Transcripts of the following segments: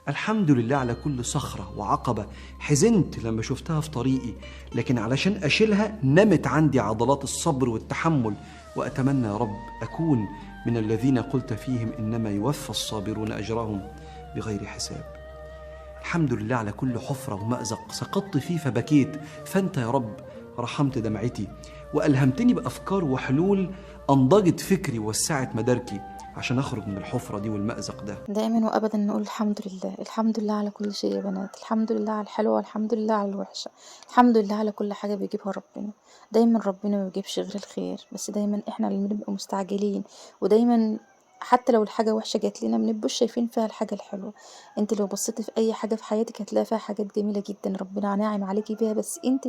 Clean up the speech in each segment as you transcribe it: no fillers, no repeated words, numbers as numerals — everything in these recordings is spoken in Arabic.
الحمد لله على كل صخرة وعقبة حزنت لما شفتها في طريقي، لكن علشان أشيلها نمت عندي عضلات الصبر والتحمل. وأتمنى يا رب أكون من الذين قلت فيهم إنما يوفى الصابرون أجرهم بغير حساب. الحمد لله على كل حفرة ومأزق سقطت فيه فبكيت، فأنت يا رب رحمت دمعتي وألهمتني بأفكار وحلول أنضجت فكري ووسعت مداركي عشان أخرج من الحفرة دي والمأزق ده. دايما وابدا نقول الحمد لله، الحمد لله على كل شيء يا بنات، الحمد لله على الحلوه والحمد لله على الوحشه، الحمد لله على كل حاجه بيجيبها ربنا. دايما ربنا ما بيجيبش غير الخير، بس دايما احنا اللي بنبقى مستعجلين. ودايما حتى لو الحاجه وحشه جات لنا منبقاش شايفين فيها الحاجه الحلوه. انت لو بصيتي في اي حاجه في حياتك هتلاقي فيها حاجات جميله جدا ربنا ناعم عليكي بيها، بس انت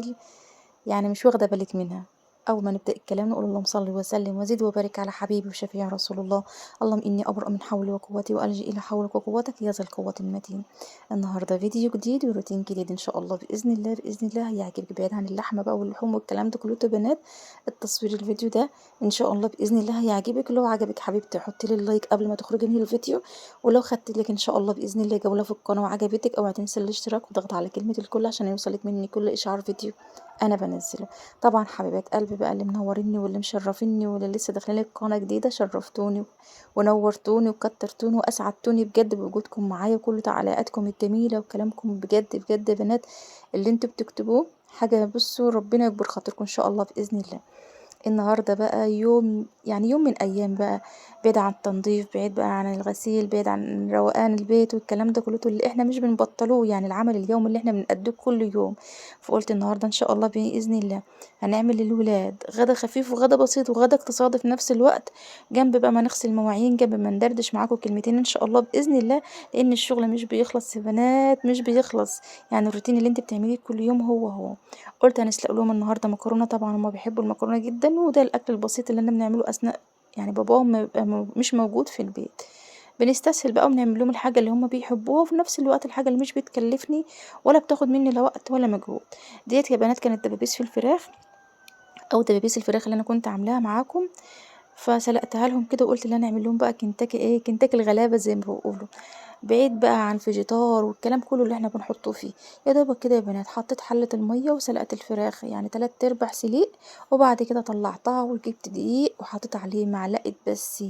يعني مش واخدة بالك منها. أول ما نبدأ الكلام نقول اللهم صل وسلم وزد وبارك على حبيبي وشفيع رسول الله. اللهم إني أبرأ من حولي وقوتي وألجأ إلى حولك وقوتك يا ذا القوة المتين. النهاردة فيديو جديد وروتين جديد إن شاء الله بإذن الله بإذن الله هيعجبك، بعيد عن اللحمة بقى واللحوم والكلام ده كله بنات. التصوير الفيديو ده إن شاء الله بإذن الله هيعجبك. لو عجبك حبيبتي حطي لي اللايك قبل ما تخرجي من الفيديو، ولو خدت لك إن شاء الله بإذن الله جولة في القناة وعجبتك اوعي تنسي الاشتراك وضغط على كلمة الكل عشان يوصلك مني كل إشعار فيديو أنا بنزله. طبعا حبيبات قلبي بقى اللي منوريني واللي مشرفيني واللي لسه داخلين القناة جديدة، شرفتوني ونورتوني وكترتوني وأسعدتوني بجد بوجودكم معايا وكل تعليقاتكم الجميلة وكلامكم بجد بجد يا بنات. اللي انتوا بتكتبوه حاجة، بصوا ربنا يكبر خاطركم إن شاء الله بإذن الله. النهاردة بقى يوم، يعني يوم من أيام بقى، بعيد عن التنظيف، بعيد بقى عن الغسيل، بعيد عن روقان البيت والكلام ده كله اللي احنا مش بنبطلوه، يعني العمل اليومي اللي احنا بنأديه كل يوم. فقلت النهاردة ان شاء الله بإذن الله هنعمل للولاد غدا خفيف وغدا بسيط وغدا اقتصادي في نفس الوقت، جنب بقى ما نغسل مواعين، جنب ما ندردش معاكم كلمتين ان شاء الله بإذن الله. لأن الشغل مش بيخلص يا بنات، مش بيخلص. يعني الروتين اللي انت بتعمليه كل يوم هو هو. قلت هنسلق لهم النهارده مكرونه، طبعا هما بيحبوا المكرونه جدا، وده الاكل البسيط اللي انا بنعمله اثناء يعني باباهم ما بيبقى مش موجود في البيت. بنستسهل بقى وبنعمل لهم الحاجه اللي هما بيحبوها، وفي نفس الوقت الحاجه اللي مش بتكلفني ولا بتاخد مني لا وقت ولا مجهود. ديت يا بنات كانت دبابيس في الفراخ، او دبابيس الفراخ اللي انا كنت عاملاها معاكم. فسلقتها لهم كده وقلت اللي انا اعمل لهم بقى كنتاكي، ايه كنتاكي الغلابه زي ما بيقولوا، بعيد بقى عن فيجيتار والكلام كله اللي احنا بنحطه فيه. يا دوبك كده يا بنات حطيت حلة المية وسلقت الفراخ يعني 3/4 سليق، وبعد كده طلعتها وجبت دقيق وحطيت عليه معلقة بس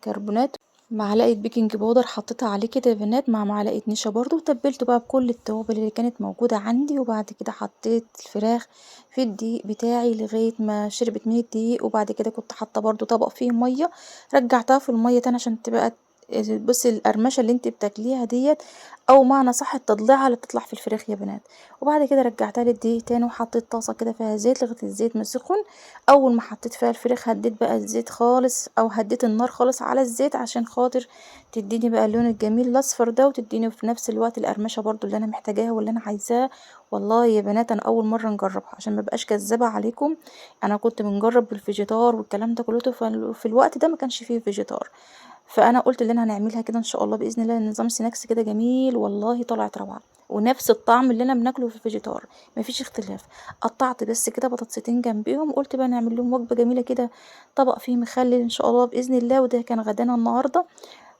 كربونات، معلقة بيكنج باودر حطيتها عليه كده يا بنات مع معلقة نشا برضو، وتبلته بقى بكل التوابل اللي كانت موجودة عندي. وبعد كده حطيت الفراخ في الدقيق بتاعي لغاية ما شربت من الدقيق، وبعد كده كنت حاطة برضو طبق فيه مية، رجعتها في المية تاني عشان تبقى، بصي القرمشة اللي انت بتاكليها ديت، او معنى صح التضليعة اللي بتطلع في الفراخ يا بنات. وبعد كده رجعتها للدقيق تاني وحطيت طاسة كده فيها زيت لغاية الزيت ما سخن. اول ما حطيت فيها الفراخ هديت بقى الزيت خالص، او هديت النار خالص على الزيت عشان خاطر تديني بقى اللون الجميل الاصفر ده، وتديني في نفس الوقت القرمشة برضو اللي انا محتاجاها واللي انا عايزاها. والله يا بنات انا اول مرة نجربها عشان ما بقاش كذابة عليكم. انا كنت بنجرب بالفيجيتار والكلام ده كله، في الوقت ده ما كانش فيه فيجيتار. فانا قلت اللي انا هنعملها كده ان شاء الله باذن الله نظام سناكس كده جميل، والله طلعت روعه ونفس الطعم اللي انا بناكله في الفيجيتار، مفيش اختلاف. قطعت بس كده بطاطستين جنبيهم، قلت بقى نعمل لهم وجبه جميله كده، طبق فيه مخلل ان شاء الله باذن الله. وده كان غدانا النهارده،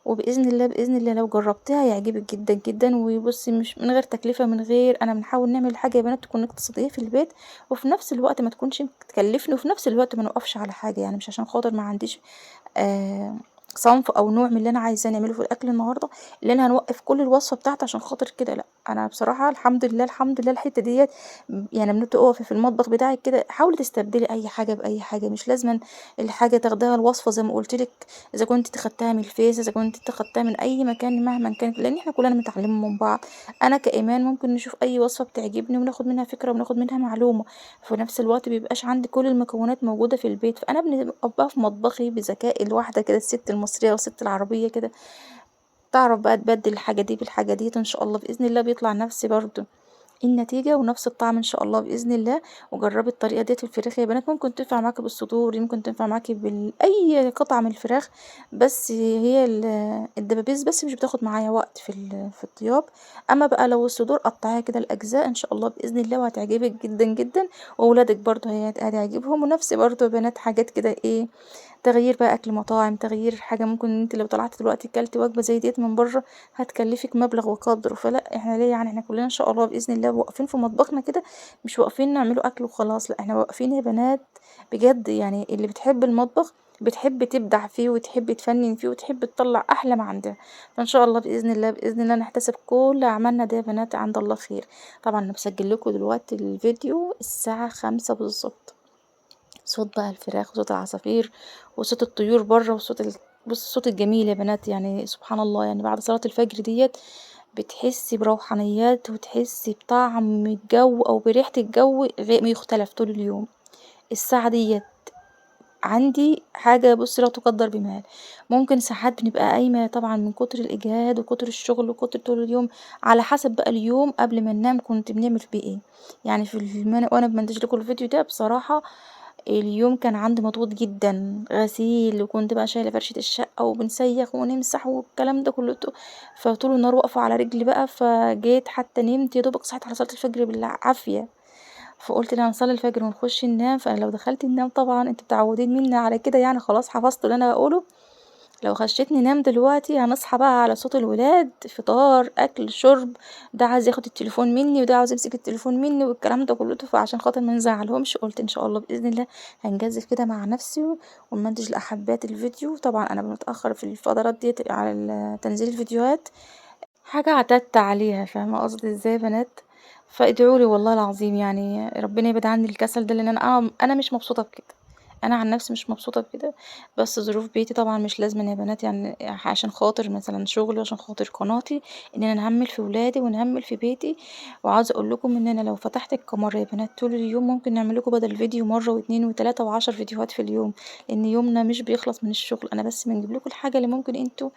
وباذن الله باذن الله لو جربتها هيعجبك جدا جدا. وبصي مش من غير تكلفه، من غير، انا بنحاول نعمل حاجه يا بنات تكون اقتصاديه في البيت، وفي نفس الوقت ما تكونش تكلفني، وفي نفس الوقت ما نوقفش على حاجه، يعني مش عشان خاطر ما عنديش آه صنف او نوع من اللي انا عايزاه نعمله في الاكل النهارده اللي انا هنوقف كل الوصفه بتاعتي عشان خاطر كده. لا انا بصراحه الحمد لله الحمد لله الحته ديت، يعني لما تقفي في المطبخ بتاعك كده حاولي تستبدلي اي حاجه باي حاجه، مش لازما الحاجه تاخدها الوصفه زي ما قلت لك، اذا كنت تاخدتها من الفيس، اذا كنت تاخدتها من اي مكان مهما كانت، لان احنا كلنا متعلمين من بعض. انا كايمان ممكن نشوف اي وصفه بتعجبني وناخد منها فكره وناخد منها معلومه، في نفس الوقت بيبقاش عندي كل المكونات موجوده في البيت، فانا بنبقى في مطبخي بذكاء الواحده كده، الست المصريه والست العربيه كده تعرف بقى تبدل الحاجه دي بالحاجه دي، ان شاء الله باذن الله بيطلع نفسي برضو النتيجة ونفس الطعم ان شاء الله باذن الله. وجربي الطريقه ديت في الفراخ يا بنات، ممكن تنفع معاكي بالصدور، ممكن تنفع معاكي باي قطعه من الفراخ، بس هي الدبابيس بس مش بتاخد معايا وقت في الطياب. اما بقى لو الصدور قطعيها كده الاجزاء ان شاء الله باذن الله وهتعجبك جدا جدا، واولادك برضو هتعجبهم. ونفس برضو يا بنات حاجات كده ايه تغيير بقى اكل مطاعم، تغيير حاجه ممكن انت لو طلعت دلوقتي كلتي وجبه زي ديت من بره هتكلفك مبلغ وقدره. فلا احنا ليه يعني، احنا كلنا ان شاء الله باذن الله واقفين في مطبخنا كده، مش واقفين نعملوا اكل وخلاص، لا احنا واقفين يا بنات بجد. يعني اللي بتحب المطبخ بتحب تبدع فيه وتحب تفنن فيه وتحب تطلع احلى ما عندها. فان شاء الله باذن الله باذن الله نحتسب كل عملنا ده يا بنات عند الله خير. طبعا انا بسجل لكم دلوقتي الفيديو الساعه 5 بالظبط، صوت بقى الفراخ وصوت العصافير وصوت الطيور بره بص الصوت الجميل يا بنات، يعني سبحان الله. يعني بعد صلاة الفجر ديت بتحسي بروحانيات وتحسي بطعم الجو او بريحة الجو يختلف طول اليوم. الساعة ديت عندي حاجة بصي لا تقدر بمال. ممكن ساعات بنبقى قايمة طبعا من كتر الإجهاد وكتر الشغل وكتر طول اليوم، على حسب بقى اليوم قبل ما ننام كنت بنعمل فيه ايه. يعني في وانا بمنتج لكم الفيديو ده بصراحة اليوم كان عندي مضغوط جدا، غسيل وكنت بقى شايلة فرشة الشقة وبنسيخ ونمسح والكلام ده كله، فطول النهار واقفة على رجلي بقى. فجيت حتى نمت يا دوبك صحيت على صلاة الفجر بالعافية. فقلت لا نصلي الفجر ونخش ننام. فانا لو دخلت ننام طبعا انتوا متعودين مني على كده، يعني خلاص حفظتوا اللي انا بقوله. لو خشيت ننام دلوقتي هنصحى بقى على صوت الولاد، فطار اكل شرب، ده عايز ياخد التليفون مني وده عاوز يمسك التليفون مني والكلام ده كله. فعشان خاطر ما نزعلهمش قلت ان شاء الله باذن الله هنجزف كده مع نفسي ونمنتج لاحبات الفيديو. طبعا انا متاخر في الفترات ديت على تنزيل الفيديوهات، حاجة اعتدت عليها، فاهمة قصدي ازاي يا بنات. فادعولي والله العظيم يعني ربنا يبعد عني الكسل ده، لان انا مش مبسوطة بكده. انا عن نفسي مش مبسوطة بكده، بس ظروف بيتي طبعا مش لازم يا بنات، يعني عشان خاطر مثلا شغلي وعشان خاطر قناتي ان انا نهمل في ولادي ونهمل في بيتي. وعاوزة اقول لكم ان انا لو فتحت الكاميرا يا بنات طول اليوم ممكن نعمل لكم بدل فيديو مرة واتنين وتلاتة وعشر فيديوهات في اليوم، لان يومنا مش بيخلص من الشغل. انا بس بنجيب لكم الحاجة اللي ممكن انتوا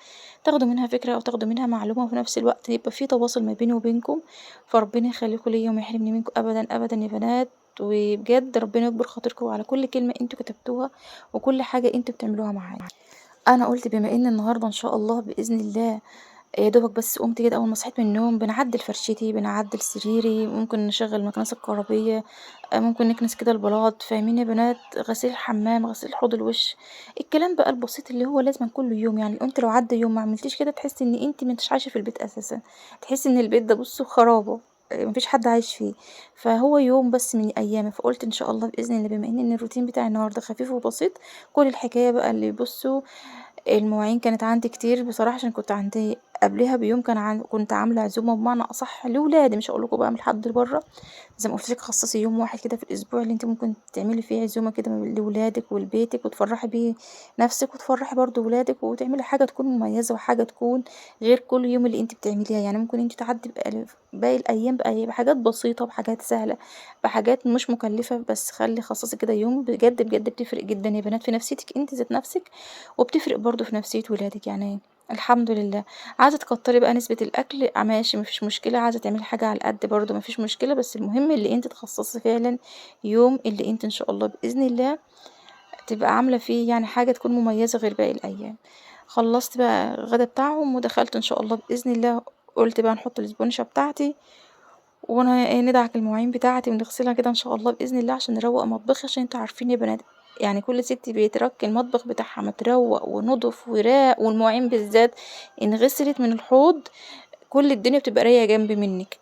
تاخدوا منها فكرة أو تاخدوا منها معلومة، وفي نفس الوقت يبقى في تواصل ما بيني وبينكم. فربنا يخليكم ليا وما يحرمني منكم أبدا أبدا يا بنات. وبجد ربنا يكبر خاطركم على كل كلمة انتوا كتبتوها وكل حاجة انتوا بتعملوها معايا. انا قلت بما ان النهارده ان شاء الله باذن الله يا دوبك بس قمت كده اول ما صحيت من النوم بنعدل فرشتي بنعدل سريري، ممكن نشغل المكنسة الكهربية، ممكن نكنس كده البلاط، فاهمين يا بنات، غسيل الحمام غسيل حوض الوش، الكلام بقى البسيط اللي هو لازم كل يوم. يعني انت لو عدى يوم ما عملتيش كده تحسي ان انت مش عايشه في البيت اساسا، تحسي ان البيت ده بصوا خرابه، مفيش حد عايش فيه. فهو يوم بس من ايامي، فقلت ان شاء الله باذن الله بما ان الروتين بتاعي النهارده خفيف وبسيط. كل الحكايه بقى اللي بصوا المواعين كانت عندي كتير بصراحة، عشان كنت عندي قبلها بيوم كنت عاملة عزومة بمعنى أصح لولادي، مش هقول لكم بقى من حد بره. زي ما قلت لك خصصي يوم واحد كده في الأسبوع اللي انت ممكن تعملي فيه عزومة كده لولادك ولبيتك وتفرحي بيه نفسك وتفرحي برضو ولادك، وتعملي حاجة تكون مميزة وحاجة تكون غير كل يوم اللي انت بتعمليها. يعني ممكن انت تعدي باقي الأيام بقى بحاجات بسيطة بحاجات سهلة بحاجات مش مكلفة، بس خصصي كده يوم بجد بجد بتفرق جدا يا بنات في نفسيتك انت ذات نفسك، وبتفرق برضو في نفسية ولادك. يعني الحمد لله. عايزة تكتري بقى نسبة الأكل ماشي مفيش مشكلة، عايزة تعملي حاجة على قد برضو مفيش مشكلة، بس المهم اللي انت تخصصي فعلا يوم اللي انت ان شاء الله بإذن الله تبقى عاملة فيه يعني حاجة تكون مميزة غير باقي الأيام. خلصت بقى الغدا بتاعهم ودخلت ان شاء الله بإذن الله، قلت بقى نحط الاسبونشة بتاعتي وندعك المواعين بتاعتي ونغسلها كده ان شاء الله باذن الله عشان نروق مطبخي. عشان انتوا عارفين يا بنات يعني كل ست بيترك المطبخ بتاعها متروق ونضف وراق، والمواعين بالذات ان غسلت من الحوض كل الدنيا بتبقى رايقه جنب منك.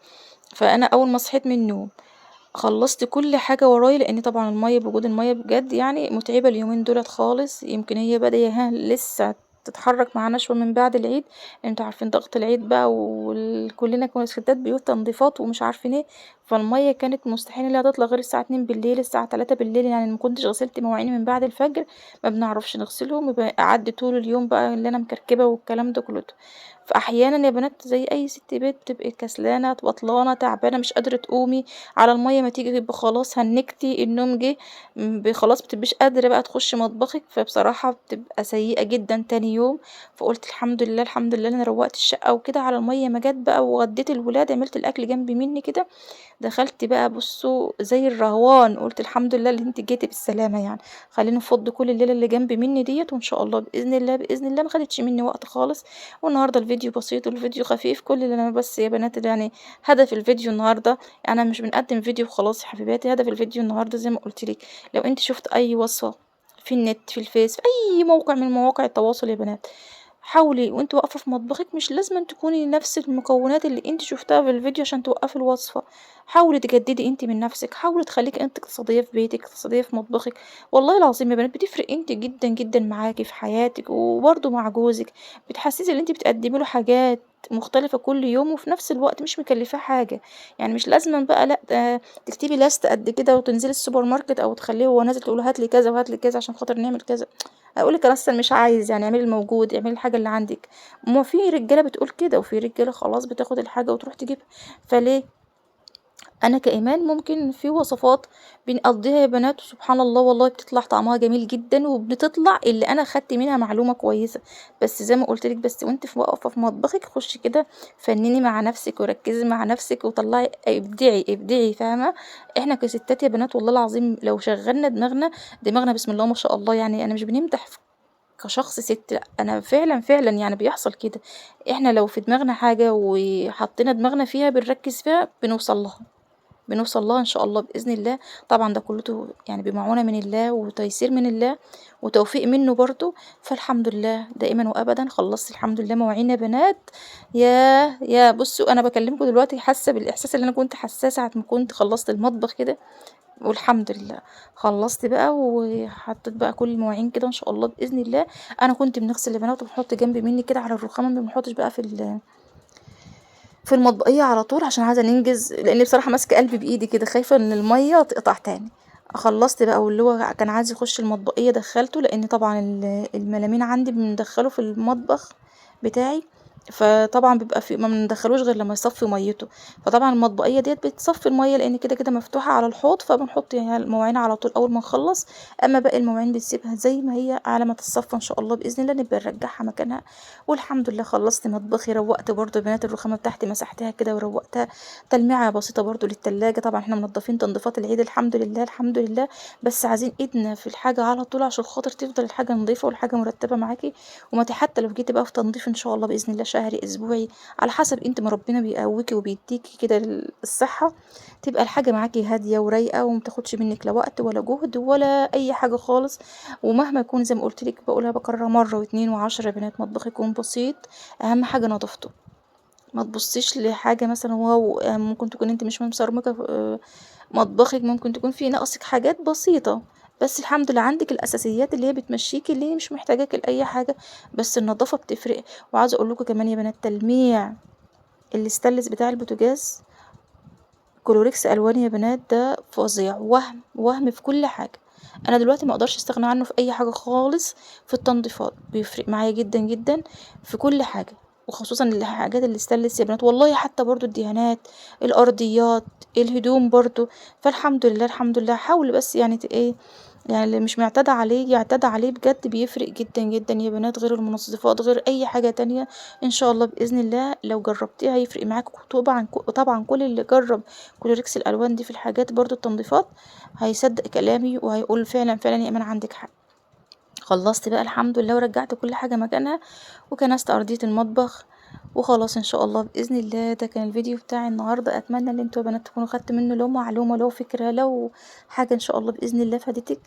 فانا اول ما صحيت من النوم خلصت كل حاجة ورايا، لان طبعا المية بوجود المية بجد يعني متعبة اليومين دولت خالص. يمكن هي بدأ لسه تتحرك معانا شوية من بعد العيد، انتوا عارفين ضغط العيد بقى وكلنا كنا ستات بيوت تنظيفات ومش عارفين ايه. فالمية كانت مستحيل انها تطلع غير الساعة 2 بالليل الساعة 3 بالليل، يعني ما كنتش غسلت مواعيني من بعد الفجر ما بنعرفش نغسلهم، يبقى اعدي طول اليوم بقى اللي انا مكركبة والكلام ده كله. فاحيانا يا بنات زي اي ست بيت بتبقي كسلانة بطلانة تعبانة مش قادرة تقومي على المية، ما تيجي يبقى خلاص هنكتي النوم جه، خلاص بتبقيش قادرة بقى تخشي مطبخك، فبصراحة بتبقى سيئة جدا تاني يوم. فقلت الحمد لله الحمد لله انا روقت الشقة وكده على المية ما جت بقى، وغديت الولاد عملت الاكل جنبي مني كده، دخلت بقى بصوا زي الرهوان، قلت الحمد لله اللي انت جيتي بالسلامة. يعني خلينا نفض كل الليلة اللي جنبي مني ديت، وان شاء الله بإذن الله بإذن الله ما خدتش مني وقت خالص. والنهاردة الفيديو بسيط والفيديو خفيف، كل اللي انا بس يا بنات يعني هدف الفيديو النهاردة، انا مش بنقدم فيديو خلاص يا حبيباتي، هدف الفيديو النهاردة زي ما قلت لك لو انت شفت اي وصفة في النت، في الفيس، في أي موقع من مواقع التواصل يا بنات. حاولي وأنتِ واقفة في مطبخِك مش لازمًا تكوني نفس المكونات اللي أنتِ شُفتيها في الفيديو عشان توقّفي الوصفة، حاولي تجددي أنتِ من نفسِك، حاولي تخلّيكِ أنتِ اقتصادية في بيتِك، اقتصادية في مطبخِك، والله العظيم يا بنات بتفرق أنتِ جدًا، جدًا معاكِ في حياتِك وبرضه مع جوزِك، بتحسّسي إن أنتِ بتقدّمي له حاجات مختلفة كل يوم وفي نفس الوقت مش مكلّفاه حاجة، يعني مش لازمًا بقى لأ تكتبي لاست قد كده وتنزلي السوبر ماركت أو تخلّيه وهو نازل تقولي له هات لي كذا وهات لي كذا عشان خاطر نعمل كذا. هيقول لِك أنا أصلًا مش عايز، يعني اعملي الموجود، اعملي الحاجة اللي عندِك. ما في رجالة بتقول كده، وفي رجالة خلاص بتاخد الحاجة وتروح تجيبها، فليه؟ أنا كإيمان ممكن في وصفات بنقضّيها يا بنات وسبحان الله والله بتطلع طعمها جميل جدًا، وبتطلع اللي أنا خدت منها معلومة كويسة، بس زي ما قُلت لِك بس وأنتِ واقفة في مطبخِك خُشي كده فنّني مع نفسِك وركّزي مع نفسِك وطلّعي ابدعي، ابدعي فاهمة؟ إحنا كستات يا بنات والله العظيم لو شغّلنا دماغنا، دماغنا بسم الله ما شاء الله يعني أنا مش بنمدح كشخص ست لأ، أنا فعلًا، فعلًا يعني بيحصل كده، إحنا لو في دماغنا حاجة وحطينا دماغنا فيها بنركّز فيها بنوصل لها. بنوصل لها إن شاء الله بإذن الله، طبعًا ده كلّه يعني بمعونة من الله وتيسير من الله وتوفيق منّه برضه، فالحمد لله دائمًا وأبدًا خلّصت الحمد لله مواعين يا بنات، ياه! بُصّوا أنا باكلّمكم دلوقتي حاسة بالإحساس اللي أنا كنت حاساه ساعة ما كنت خلّصت المطبخ كده، والحمد لله خلّصت بقى وحطيت بقى كل المواعين كده إن شاء الله بإذن الله، أنا كنت بنغسل يا بنات وبنحط جنب منّي كده على الرخامة ما بنحطش بقى في المطبقية على طول عشان عايزة ننجز، لإني بصراحة ماسكة قلبي بإيدي كده خايفة إن المَيّة تقطع تاني، خلّصت بقى واللي هو كان عايز يخش المطبقية دخّلته، لإن طبعًا الملامين عندي بندخّله في المطبخ بتاعي، فطبعًا بيبقى ما بندخّلوش غير لمّا يصفّي مَيّته، فطبعًا المطبقية ديّة بتصفّي المَيّة لإن كده مفتوحة على الحوض، فبنحط يعني المواعين على طول أول ما نخلّص، أمّا باقي المواعين بنسيبها زي ما هي على ما تتصفّى إن شاء الله بإذن الله نبقى نرجّعها مكانها والحمد لله خلّصت مطبخي، روّقت برضه يا بنات الرخامة بتاعتي مسحتها كده وروّقتها، تلميعة بسيطة برضه للتلاجة، طبعًا إحنا منضّفين تنضيفات العيد الحمد لله، الحمد لله، بس عايزين إيدنا في الحاجة على طول عشان خاطر تفضل الحاجة نضيفة والحاجة مرتّبة معاكِ، حتى لو جيتِ بقى في تنضيف إن شاء الله بإذن الله شهري، أسبوعي، على حسب أنتِ ما ربنا بيقويكِ وبيدّيكِ كده الصحة، تبقى الحاجة معاكِ هادية ورايقة وما تاخدش منِّك لا وقت ولا جهد ولا أي حاجة خالص. ومهما يكون زي ما قُلت لِك باقولها باكررها مرة و2 و10 يا بنات مطبخِك يكون بسيط، أهم حاجة نضافته، ما تبصيش لحاجة مثلًا واو ممكن تكون أنتِ مش مصرمكة مطبخِك ممكن تكون في ناقصِك حاجات بسيطة، بس الحمد لله عندِك الأساسيات اللي هي بتمشّيكِ اللي هي مش محتاجاكِ لأي حاجة، بس النضافة بتفرق، وعايزة أقول لكم كمان يا بنات تلميع الستانلس بتاع البوتاجاز كلوريكس ألوان يا بنات ده فظيع، وهم في كل حاجة، أنا دلوقتي ما اقدرش استغنى عنه في أي حاجة خالص في التنضيفات، بيفرق معايا جدًا، جدًا في كل حاجة، وخصوصًا الحاجات الستانلس يا بنات والله حتى برضه الدهانات، الأرضيات، الهدوم برضه، فالحمد لله، الحمد لله حاولي بس يعني إيه يعني اللي مش معتاد عليه يعتاد عليه بجد بيفرق جدًا، جدًا يا بنات غير المنظفات غير أي حاجة تانية، إن شاء الله بإذن الله لو جربتيها هيفرق معاكِ طبعًا كل اللي جرب كلوريكس الألوان دي في الحاجات برضه التنضيفات هيصدق كلامي وهيقول فعلًا، فعلًا يا إيمان عندِك حق. خلّصت بقى الحمد لله ورجّعت كل حاجة مكانها، وكنست أرضية المطبخ، وخلاص إن شاء الله بإذن الله ده كان الفيديو بتاعي النهارده، أتمنى إن أنتم يا بنات تكونوا خدتوا منه لو معلومة، لو فكرة، لو حاجة إن شاء الله بإذن الله فادتِك،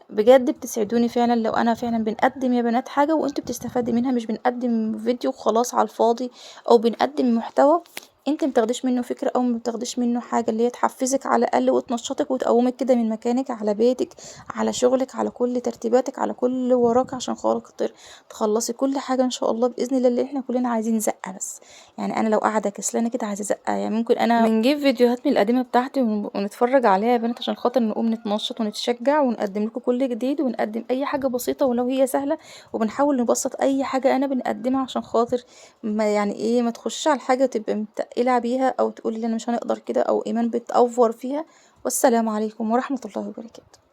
بجد بتسعدوني فعلًا لو أنا فعلًا بنقدّم يا بنات حاجة وأنتم بتستفادي منها، مش بنقدّم فيديو وخلاص على الفاضي، أو بنقدّم محتوى أنتِ ما بتاخديش منه فكرة أو ما بتاخديش منه حاجة اللي هي تحفزِك على الأقل وتنشطِك وتقومِك كده من مكانِك على بيتِك، على شغلِك، على كل ترتيباتِك، على كل اللي وراكِ عشان خاطر تخلّصي كل حاجة إن شاء الله بإذن الله، اللي إحنا كلنا عايزين زقة بس، يعني أنا لو قاعدة كسلانة كده عايزة زقة، يعني ممكن أنا بنجيب فيديوهات من القديمة بتاعتي ونتفرج عليها يا بنات عشان خاطر نقوم نتنشط ونتشجع ونقدم لكم كل جديد، ونقدم أي حاجة بسيطة ولو هي سهلة، وبنحاول نبسط أي حاجة أنا بنقدمها عشان خاطر ما يعني إيه ما تخشيش على الحاجة تبقى متقلة بيها أو تقولي لي أنا مش هنقدر كده أو إيمان بتأفور فيها، والسلام عليكم ورحمة الله وبركاته.